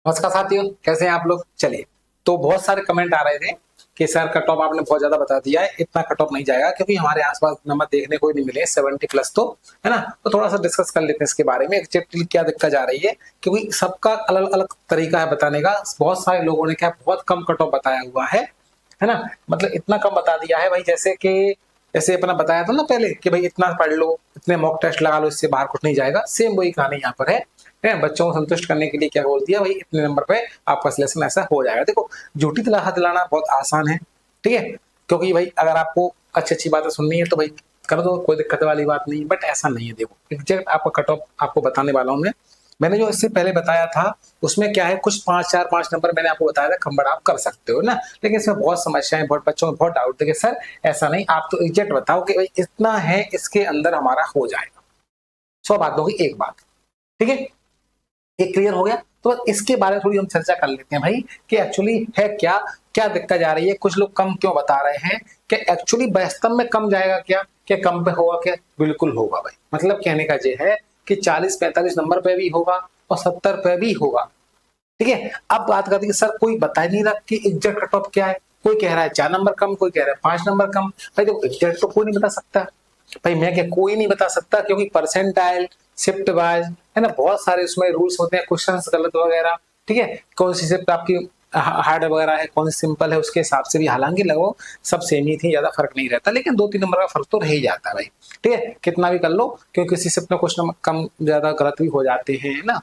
नमस्कार साथियों, कैसे हैं आप लोग। चलिए, तो बहुत सारे कमेंट आ रहे थे कि सर कट ऑफ आपने बहुत ज्यादा बता दिया है, इतना कट ऑफ नहीं जाएगा क्योंकि हमारे आसपास नंबर देखने को ही नहीं मिले 70 प्लस, तो है ना। तो थोड़ा सा डिस्कस कर लेते हैं इसके बारे में एग्जैक्टली क्या दिक्कत जा रही है, क्योंकि सबका अलग अलग तरीका है बताने का। बहुत सारे लोगों ने क्या बहुत कम कट ऑफ बताया हुआ है ना। मतलब इतना कम बता दिया है भाई, जैसे अपना बताया था ना पहले कि भाई इतना पढ़ लो, इतने मॉक टेस्ट लगा लो, इससे बाहर कुछ नहीं जाएगा। सेम वही कहानी यहाँ पर है। बच्चों को संतुष्ट करने के लिए क्या बोल दिया भाई, इतने नंबर पे आपका सिलेक्शन ऐसा हो जाएगा। देखो, झूठी तलाह दिलाना बहुत आसान है, ठीक है। क्योंकि भाई अगर आपको अच्छी अच्छी बातें सुननी है तो भाई कर दो, कोई दिक्कत वाली बात नहीं। बट ऐसा नहीं है। देखो, एग्जैक्ट आपका कट ऑफ आपको बताने वाला हूँ मैं। मैंने जो इससे पहले बताया था उसमें क्या है, कुछ 5 4 5 नंबर मैंने आपको बताया था कम बढ़ा आप कर सकते हो ना। लेकिन इसमें बहुत समस्याएं, बहुत बच्चों में बहुत डाउट थे कि सर ऐसा नहीं, आप तो एग्जैक्ट बताओ कि भाई इतना है, इसके अंदर हमारा हो जाएगा। 100 बातों की एक बात, ठीक है। ये क्लियर हो गया। तो बस इसके बारे में थोड़ी हम चर्चा कर लेते हैं भाई कि एक्चुअली है क्या, क्या दिक्कत जा रही है, कुछ लोग कम क्यों बता रहे हैं, कि एक्चुअली वास्तव में कम जाएगा क्या कम पे होगा क्या, बिल्कुल होगा भाई। मतलब कहने का ये है कि 40 45 नंबर पे भी होगा और 70 पे भी होगा, ठीक है। अब बात करते हैं कि सर कोई बता ही नहीं रहा कि एग्जैक्ट कट ऑफ क्या है। कोई कह रहा है 4 नंबर कम, कोई कह रहा है 5 नंबर कम। भाई देखो, एग्जैक्ट तो कोई नहीं बता सकता। भाई मैं क्या, कोई नहीं बता सकता, क्योंकि परसेंटाइल, शिफ्ट वाइज, है ना, बहुत सारे उसमें रूल्स होते हैं, क्वेश्चंस गलत वगैरह, ठीक है। कौन सी शिफ्ट आपकी हार्ड वगैरह है, कौन सी सिंपल है, उसके हिसाब से भी हालांकि लगभग सब सेम ही थी, ज्यादा फर्क नहीं रहता, लेकिन 2 3 नंबर का फर्क तो रह ही जाता है भाई, ठीक है। कितना भी कर लो, क्योंकि किसी शिफ्ट में कुछ नंबर कम ज्यादा गलत भी हो जाते हैं ना,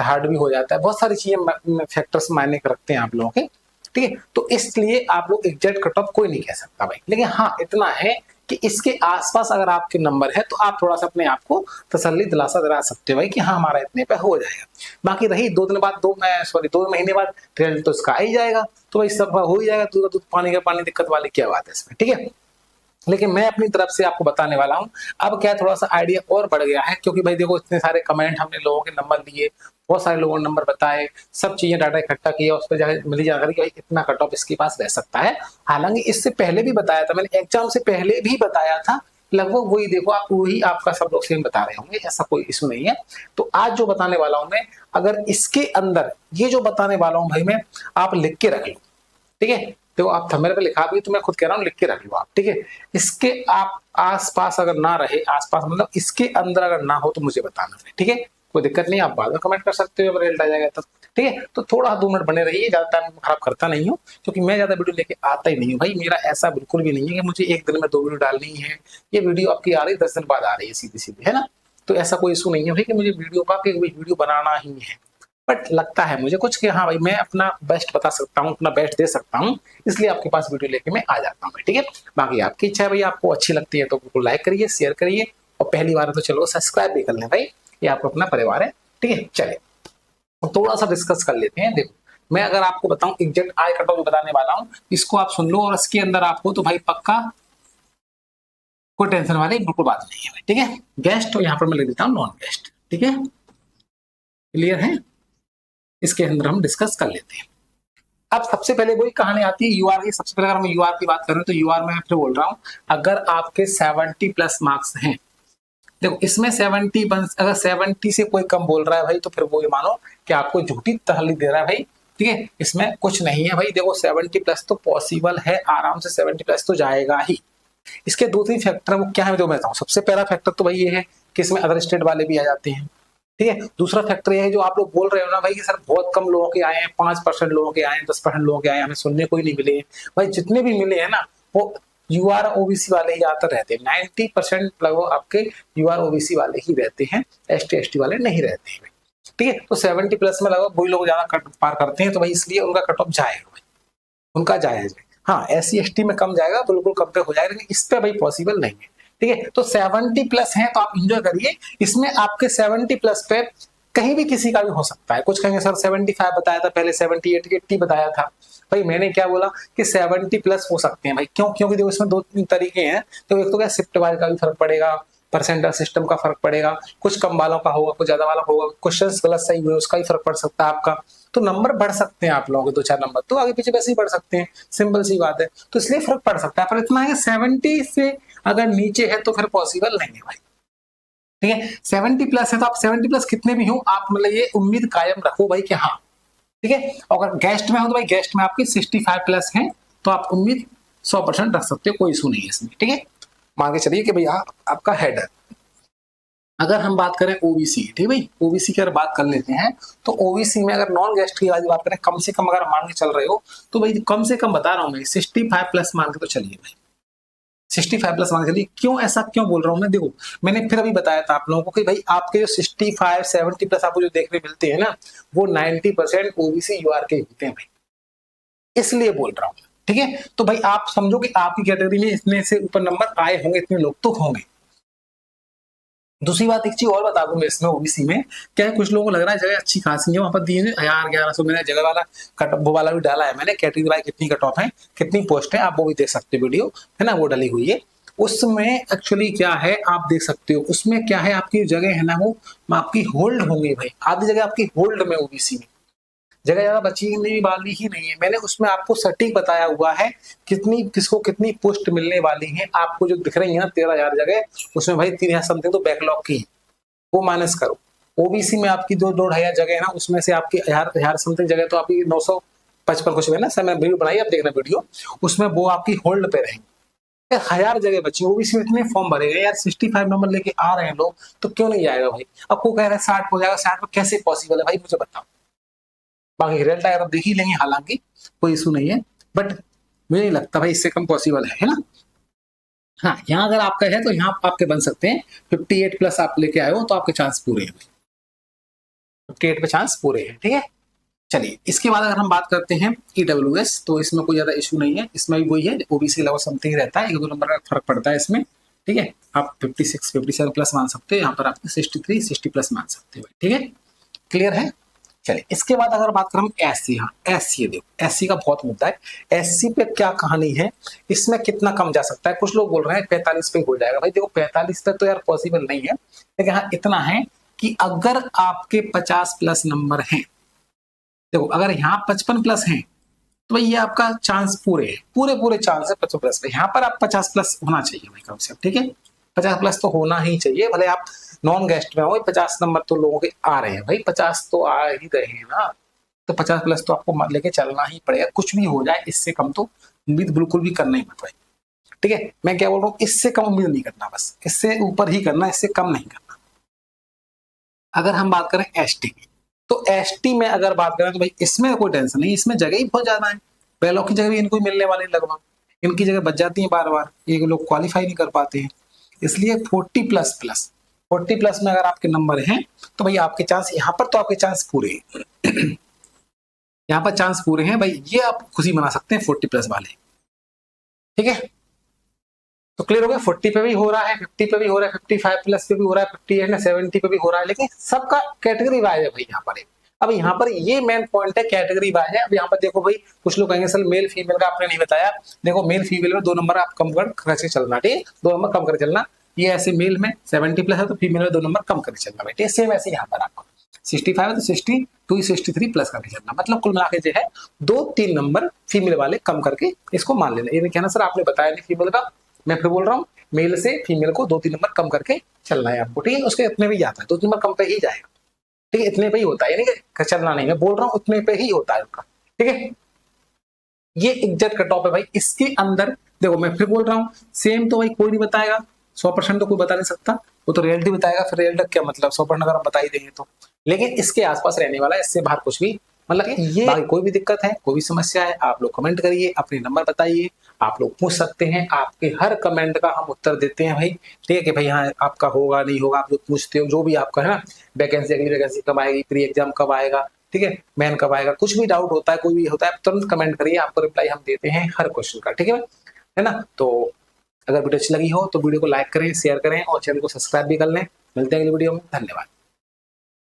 हार्ड भी हो जाता है, बहुत सारी चीजें फैक्टर्स मायने रखते हैं आप लोगों के, ठीक है। तो इसलिए आप लोग एग्जैक्ट कट ऑफ कोई नहीं कह सकता भाई, लेकिन हाँ इतना है कि इसके आसपास अगर आपके नंबर है तो आप थोड़ा सा अपने आप को तसल्ली दिलासा दिला सकते हो भाई कि हाँ हमारा इतने पे हो जाएगा। बाकी रही 2 दिन बाद, 2 महीने बाद रिजल्ट तो इसका आ ही जाएगा, तो भाई सब हो ही जाएगा, दूध का दूध पानी का पानी, दिक्कत वाली क्या बात है इसमें, ठीक है। लेकिन मैं अपनी तरफ से आपको बताने वाला हूं। अब क्या थोड़ा सा आइडिया और बढ़ गया है, क्योंकि भाई देखो इतने सारे कमेंट, हमने लोगों के नंबर लिए, बहुत सारे लोगों ने नंबर बताए, सब चीजें डाटा इकट्ठा किया, उस पर जाकर मिली जानकारी कि भाई इतना कट ऑफ इसके पास रह सकता है। हालांकि इससे पहले भी बताया था मैंने, एग्जाम से पहले भी बताया था लगभग वही। देखो आप वही, आपका सब लोग सेम बता रहे होंगे, ऐसा कोई इशू नहीं है। तो आज जो बताने वाला हूं मैं, अगर इसके अंदर ये जो बताने वाला हूं भाई मैं, आप लिख के रख लो, ठीक है। तो आप थंबनेल पे लिखा भी, तो मैं खुद कह रहा हूँ लिख के रख लो आप, ठीक है। इसके आप आसपास अगर ना रहे, आसपास मतलब इसके अंदर अगर ना हो तो मुझे बताना है, ठीक है। कोई दिक्कत नहीं, आप बाद में कमेंट कर सकते हो जब रिजल्ट आ जाएगा तब, ठीक है। तो थोड़ा 2 मिनट बने रहिए, ज्यादा टाइम खराब करता नहीं हूँ, क्योंकि मैं ज्यादा वीडियो लेके आता ही नहीं हूँ भाई। मेरा ऐसा बिल्कुल भी नहीं है कि मुझे एक दिन में 2 वीडियो डालनी है। ये वीडियो आपकी आ रही है 10 दिन बाद आ रही है सीधी सीधी, है ना। तो ऐसा कोई इशू नहीं है भाई कि मुझे वीडियो का वीडियो बनाना ही है। बट लगता है मुझे कुछ कि हाँ भाई मैं अपना बेस्ट बता सकता हूँ, अपना बेस्ट दे सकता हूँ, इसलिए आपके पास वीडियो लेके मैं आ जाता हूँ, ठीक है। बाकी आपकी इच्छा है भाई, आपको अच्छी लगती है तो बिल्कुल लाइक करिए, शेयर करिए, और पहली बार है तो चलो सब्सक्राइब भी कर लें भाई, ये आपका अपना परिवार है, ठीक है। चलिए, थोड़ा सा डिस्कस कर लेते हैं। देखो, मैं अगर आपको बताऊं एग्जैक्ट आई कट ऑफ बताने वाला हूँ, इसको आप सुन लो, और इसके अंदर आपको तो भाई पक्का कोई टेंशन वाली बिल्कुल बात नहीं है, ठीक है। गेस्ट, और यहाँ पर मैं लिख देता हूँ नॉन गेस्ट, ठीक है। क्लियर है। इसके अंदर हम डिस्कस कर लेते हैं। अब सबसे पहले वही कहानी आती है यूआर की। सबसे पहले अगर हम यूआर की बात करें तो यूआर में मैं फिर बोल रहा हूँ, अगर आपके 70 प्लस मार्क्स हैं, देखो इसमें 70, अगर 70 से कोई कम बोल रहा है भाई, तो फिर वो ये मानो कि आपको झूठी तसल्ली दे रहा है भाई, ठीक है। इसमें कुछ नहीं है भाई। देखो 70 प्लस तो पॉसिबल है, आराम से 70 प्लस तो जाएगा ही। इसके 2 3 फैक्टर वो क्या है, जो मैं बताऊँ। सबसे पहला फैक्टर तो भाई ये है कि इसमें अदर स्टेट वाले भी आ जाते हैं, ठीक है। दूसरा फैक्टर ये है जो आप लोग बोल रहे हो ना भाई कि सर बहुत कम लोगों के आए हैं, 5% लोगों के आए हैं, 10% लोगों के आए हैं, हमें सुनने को ही नहीं मिले। भाई जितने भी मिले हैं ना, वो यूआर ओबीसी वाले ही ज्यादातर रहते हैं। 90% लगभग आपके यूआर ओबीसी वाले ही रहते हैं, एसटी एसटी वाले नहीं रहते हैं, ठीक है। तो 70 प्लस में लगभग वही लोग ज्यादा कट पार करते हैं, तो भाई इसलिए उनका कट ऑफ जाएगा भाई, उनका जायज है। हाँ एससी एसटी में कम जाएगा, बिल्कुल कम पे हो जाएगा, लेकिन इस पे भाई पॉसिबल नहीं है, ठीक है। तो 70 प्लस है तो आप इंजॉय करिए। इसमें आपके 70 प्लस पे कहीं भी किसी का भी हो सकता है। कुछ कहेंगे सर 75 बताया था पहले, 78 80 बताया था। भाई मैंने क्या बोला कि 70 प्लस हो सकते हैं भाई, क्यों, क्योंकि देखो इसमें 2 3 तरीके हैं। तो एक तो क्या, शिफ्ट वाइज का भी फर्क पड़ेगा, परसेंटाइल सिस्टम का फर्क पड़ेगा, कुछ कम वालों का होगा, कुछ ज्यादा वाला होगा, क्वेश्चन गलत सही हुए उसका भी फर्क पड़ सकता है आपका। तो नंबर बढ़ सकते हैं आप लोगों के 2 4 नंबर, तो आगे पीछे वैसे ही बढ़ सकते हैं, सिंपल सी बात है। तो इसलिए फर्क पड़ सकता है, पर इतना है 70 से अगर नीचे है तो फिर पॉसिबल नहीं है भाई, ठीक है। 70 प्लस है तो आप 70 प्लस कितने भी हो, आप मतलब ये उम्मीद कायम रखो भाई कि हाँ ठीक है। अगर गेस्ट में हो तो भाई गेस्ट में आपकी 65 प्लस है तो आप उम्मीद 100% रख सकते हो, कोई इशू नहीं है इसमें। ठीक है, मान के चलिए कि भैया आपका हेड है। अगर हम बात करें ओबीसी, ठीक है भाई, ओबीसी की अगर बात कर लेते हैं तो ओबीसी में अगर नॉन गेस्ट की बात करें, कम से कम अगर मान के चल रहे हो तो भाई कम से कम बता रहा हूं मैं 65 प्लस मान के तो चलिए भाई, 65 प्लस मान के चलिए। क्यों ऐसा क्यों बोल रहा हूं मैं, देखो मैंने फिर अभी बताया था आप लोगों को कि भाई आपके जो 65 70 प्लस आपको जो देखने मिलते हैं ना, वो 90% ओबीसी यूआर के होते हैं भाई, इसलिए बोल रहा हूं। ठीक है, तो भाई आप समझो कि आपकी कैटेगरी में इतने से ऊपर नंबर आए होंगे, इतने लोग तो होंगे। दूसरी बात एक चीज और बता दूं मैं इसमें ओबीसी में, क्या है कुछ लोगों को लग रहा है जगह अच्छी खासी है वहां पर दिए 1100 मैंने जगह वाला कट वो वाला भी डाला है मैंने, कैटेगरी वाइज कितनी कट ऑफ है कितनी पोस्ट है आप वो भी देख सकते हो, वीडियो है ना वो डली हुई है। उसमें एक्चुअली क्या है आप देख सकते हो, उसमें क्या है आपकी जगह है ना वो आपकी होल्ड होंगी भाई, आधी जगह आपकी होल्ड में ओबीसी में, जगह ज्यादा बची नहीं वाली ही नहीं है। मैंने उसमें आपको सटीक बताया हुआ है कितनी किसको कितनी पोस्ट मिलने वाली है, आपको जो दिख रही है ना 13,000 जगह, उसमें भाई 3,000 समथिंग तो बैकलॉग की, वो माइनस करो। ओबीसी में आपकी 2-2,500 जगह है ना, उसमें से आपकी हजार समथिंग जगह तो आपकी 955 कुछ है ना, सर मैंने वीडियो बनाई आप देखना वीडियो, उसमें वो आपकी होल्ड पे रहेंगे। 1,000 जगह बची, ओबीसी में इतने फॉर्म भरे गए यार, 65 नंबर लेके आ रहे हैं लोग तो क्यों नहीं जाएगा भाई। अब को कह रहे हैं 60 हो जाएगा, 60 में कैसे पॉसिबल है भाई मुझे बताओ। बाकी रिजल्ट अगर आप देख ही लेंगे हालांकि कोई इशू नहीं है, बट मुझे नहीं लगता भाई इससे कम पॉसिबल है ना। हाँ यहाँ अगर आपका है तो यहाँ आपके बन सकते हैं, 58 प्लस आप लेके आए हो तो आपके चांस पूरे हैं, 58 पे चांस पूरे हैं। ठीक है, चलिए इसके बाद अगर हम बात करते हैं ईडब्ल्यूएस, तो इसमें कोई ज्यादा इशू नहीं है, इसमें भी वही है ओबीसी लेवल समथिंग रहता है, 1-2 नंबर का फर्क पड़ता है इसमें। ठीक है, आप 56 57 प्लस मान सकते हो, यहाँ पर आप 63 60 प्लस मान सकते हो। ठीक है, क्लियर है। चलिए इसके बाद अगर बात करें हम एससी, हाँ एससी देखो एससी का बहुत मुद्दा है, एससी पे क्या कहानी है, इसमें कितना कम जा सकता है। कुछ लोग बोल रहे हैं 45 पे हो जाएगा, भाई देखो 45 तक तो यार पॉसिबल नहीं है, लेकिन हाँ इतना है कि अगर आपके 50 प्लस नंबर हैं, देखो अगर यहाँ 55 प्लस हैं तो भाई ये आपका चांस पूरे है, पूरे पूरे चांस है 55 प्लस पे, यहाँ पर आप 50 प्लस होना चाहिए भाई कम से कम। ठीक है, 50 प्लस तो होना ही चाहिए, भले आप नॉन गेस्ट में हो, 50 नंबर तो लोगों के आ रहे हैं भाई, 50 तो आ ही रहे हैं ना, तो 50 प्लस तो आपको लेके चलना ही पड़ेगा, कुछ भी हो जाए इससे कम तो उम्मीद बिल्कुल भी करना ही मत भाई। ठीक है, मैं क्या बोल रहा हूँ, इससे कम उम्मीद नहीं करना, बस इससे ऊपर ही करना, इससे कम नहीं करना। अगर हम बात करें एसटी की, तो एसटी में अगर बात करें तो भाई इसमें कोई टेंशन नहीं, इसमें जगह ही बहुत ज्यादा है, बैकलॉग की जगह भी इनको मिलने वाली लगभग, इनकी जगह बच जाती है बार बार, ये लोग क्वालिफाई नहीं कर पाते हैं, इसलिए 40 प्लस प्लस 40 प्लस में अगर आपके नंबर हैं तो भाई आपके चांस यहाँ पर तो आपके चांस पूरे हैं यहाँ पर चांस पूरे हैं भाई, ये आप खुशी मना सकते हैं 40 प्लस वाले। ठीक है, तो क्लियर हो गया, 40 पे भी हो रहा है, 50 पे भी हो रहा है, 55 प्लस पे भी हो रहा है, 50 है ना 70 पे भी हो रहा है, लेकिन सबका कैटेगरी वाइज है भाई यहाँ पर। अब यहाँ पर ये मेन पॉइंट है, कैटेगरी वाइज है। अब यहाँ पर देखो भाई कुछ लोग कहेंगे सर मेल फीमेल का आपने नहीं बताया, देखो मेल फीमेल में 2 नंबर आप कम करके चलना, ठीक है 2 नंबर कम करके चलना, ये ऐसे मेल में 70 प्लस है तो फीमेल में 2 नंबर कम करके चलना बेटे, सेम ऐसे यहाँ पर आपको 65 है तो 62 63 प्लस करके चलना, मतलब कुल मिला के जो है 2-3 नंबर फीमेल वाले कम करके इसको मान लेना। ये नहीं कहना सर आपने बताया नहीं फीमेल का, मैं फिर बोल रहा हूँ मेल से फीमेल को 2-3 नंबर कम करके चलना है आपको। ठीक है, उसके इतने भी जाता है, 2-3 नंबर कम पे ही जाएगा। ठीक है, इतने पे ही होता है, यानी कि चलना नहीं, मैं बोल रहा हूँ उतने पे ही होता है उसका। ठीक है, ये एग्जैक्ट कट ऑफ है भाई, इसके अंदर देखो मैं फिर बोल रहा हूँ सेम तो भाई कोई नहीं बताएगा, 100% तो कोई बता नहीं सकता, वो तो रियलिटी बताएगा, फिर रियलिटी क्या मतलब 100% अगर हम बता ही देंगे तो, लेकिन इसके आसपास रहने वाला है, इससे बाहर कुछ भी मतलब ये बाकी कोई भी दिक्कत है कोई भी समस्या है आप लोग कमेंट करिए, अपने नंबर बताइए, आप लोग पूछ सकते हैं, आपके हर कमेंट का हम उत्तर देते हैं भाई। ठीक है कि भाई हाँ आपका होगा नहीं होगा, आप लोग पूछते हो जो भी आपका है ना, वैकेंसी अगली वैकेंसी कब आएगी, प्री एग्जाम कब आएगा, ठीक है मैन कब आएगा, कुछ भी डाउट होता है कोई भी होता है तुरंत कमेंट करिए, आपको रिप्लाई हम देते हैं हर क्वेश्चन का। ठीक है ना, तो अगर वीडियो अच्छी लगी हो तो वीडियो को लाइक करें शेयर करें और चैनल को सब्सक्राइब भी कर लें। मिलते हैं अगली वीडियो में, धन्यवाद।